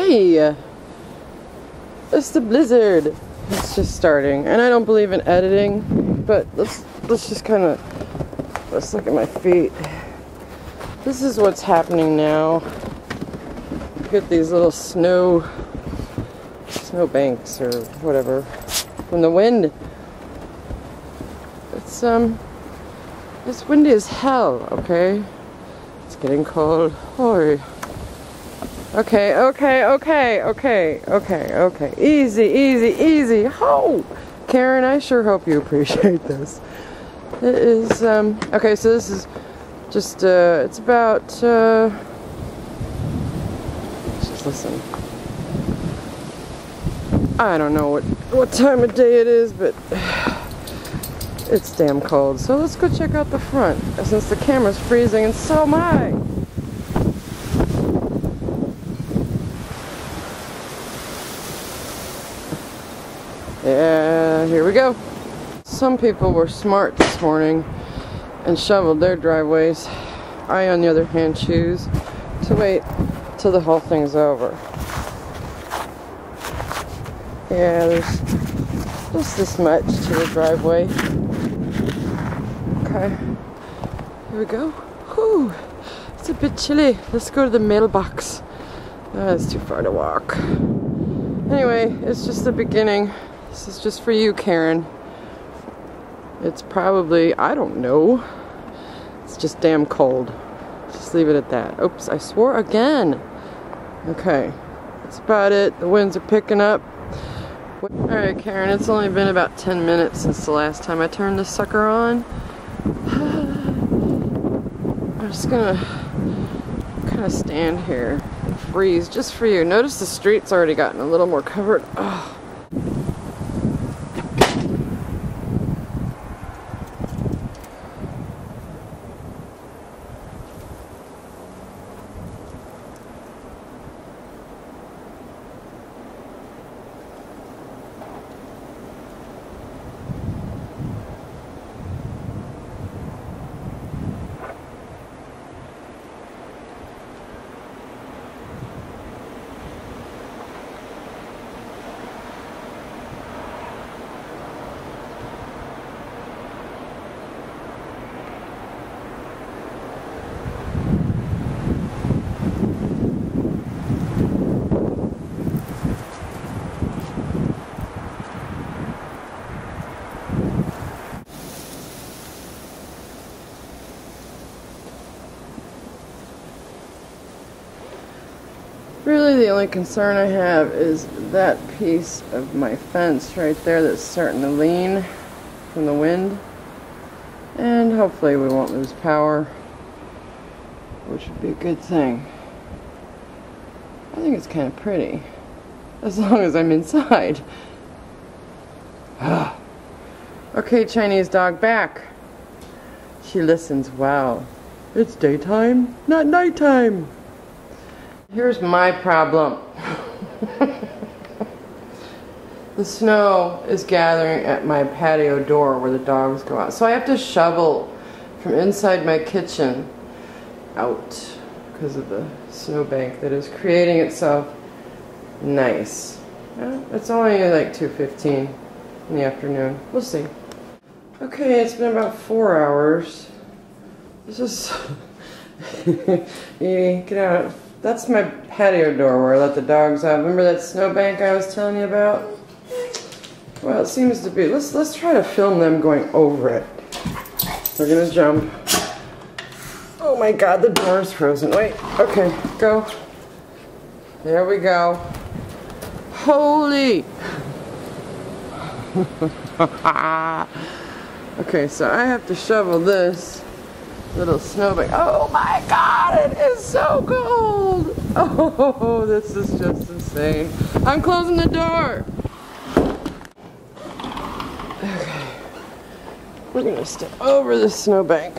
Hey, it's the blizzard. It's just starting, and I don't believe in editing, but let's just kind of let's look at my feet. This is what's happening now. Get these little snow banks or whatever from the wind. It's windy as hell. Okay, it's getting cold. Hoy. Okay. Easy. Ho! Karen, I sure hope you appreciate this. It is, okay, so this is just, it's about, just listen. I don't know what time of day it is, but it's damn cold. So let's go check out the front, since the camera's freezing and so am I. Yeah, here we go. Some people were smart this morning and shoveled their driveways. I, on the other hand, choose to wait till the whole thing's over. Yeah, there's just this much to the driveway. Okay, here we go. Whew, it's a bit chilly. Let's go to the mailbox. It's too far to walk. Anyway, it's just the beginning. This is just for you, Karen. It's probably, I don't know. It's just damn cold. Just leave it at that. Oops, I swore again. Okay, that's about it. The winds are picking up. Alright, Karen, it's only been about 10 minutes since the last time I turned this sucker on. I'm just gonna kind of stand here and freeze just for you. Notice the street's already gotten a little more covered. Oh. Really, the only concern I have is that piece of my fence right there that's starting to lean from the wind. And hopefully we won't lose power, which would be a good thing. I think it's kind of pretty, as long as I'm inside. Okay, Chinese dog, back. She listens. Wow. It's daytime, not nighttime. Here's my problem. The snow is gathering at my patio door where the dogs go out. So I have to shovel from inside my kitchen out because of the snowbank that is creating itself. Nice. Well, it's only like 2:15 in the afternoon. We'll see. Okay, it's been about 4 hours. This is... Yeah, get out. That's my patio door where I let the dogs out. Remember that snowbank I was telling you about? Well, it seems to be. Let's try to film them going over it. We're gonna jump. Oh my God, the door is frozen. Wait, okay, go. There we go. Holy! Okay, so I have to shovel this little snowbank. Oh my God, it is so cold. Oh, this is just insane. I'm closing the door. Okay, we're gonna step over this snowbank.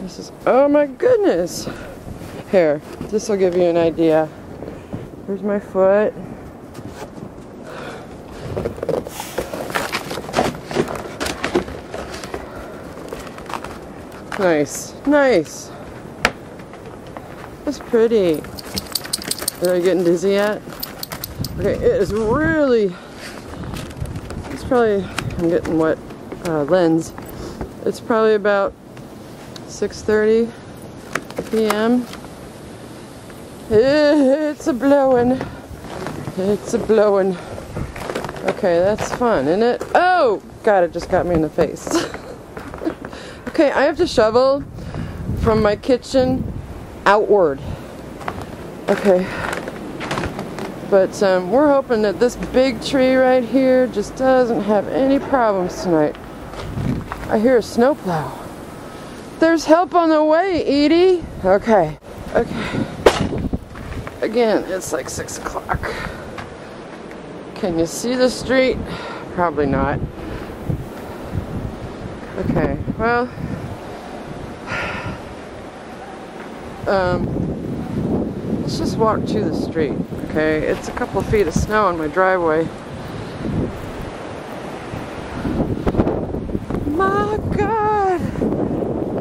This is, oh my goodness. Here, this will give you an idea. Here's my foot. Nice, nice. That's pretty. Are you getting dizzy yet? Okay, it is really, it's probably, I'm getting wet lens. It's probably about 6:30 p.m. It's a blowing. It's a blowing. Okay, that's fun, isn't it? Oh, God, it just got me in the face. Okay, I have to shovel from my kitchen outward. Okay. But we're hoping that this big tree right here just doesn't have any problems tonight. I hear a snowplow. There's help on the way, Edie. Okay. Okay. Again, it's like 6 o'clock. Can you see the street? Probably not. Okay, well, let's just walk to the street, okay? It's a couple of feet of snow on my driveway. My God!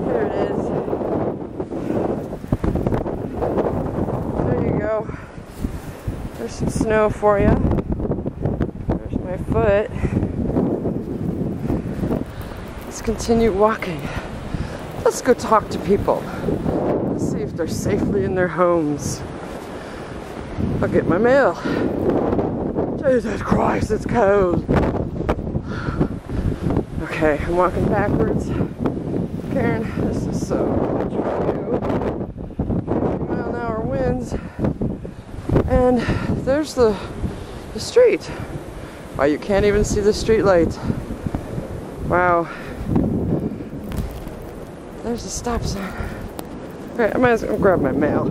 There it is. There you go. There's some snow for you. There's my foot. Let's continue walking. Let's go talk to people. Let's see if they're safely in their homes. I'll get my mail. Jesus Christ, it's cold. Okay, I'm walking backwards. Karen, this is so much for you. 50-mile-an-hour winds. And there's the street. Wow, you can't even see the street lights. Wow. There's a stop sign. Okay, I might as well grab my mail.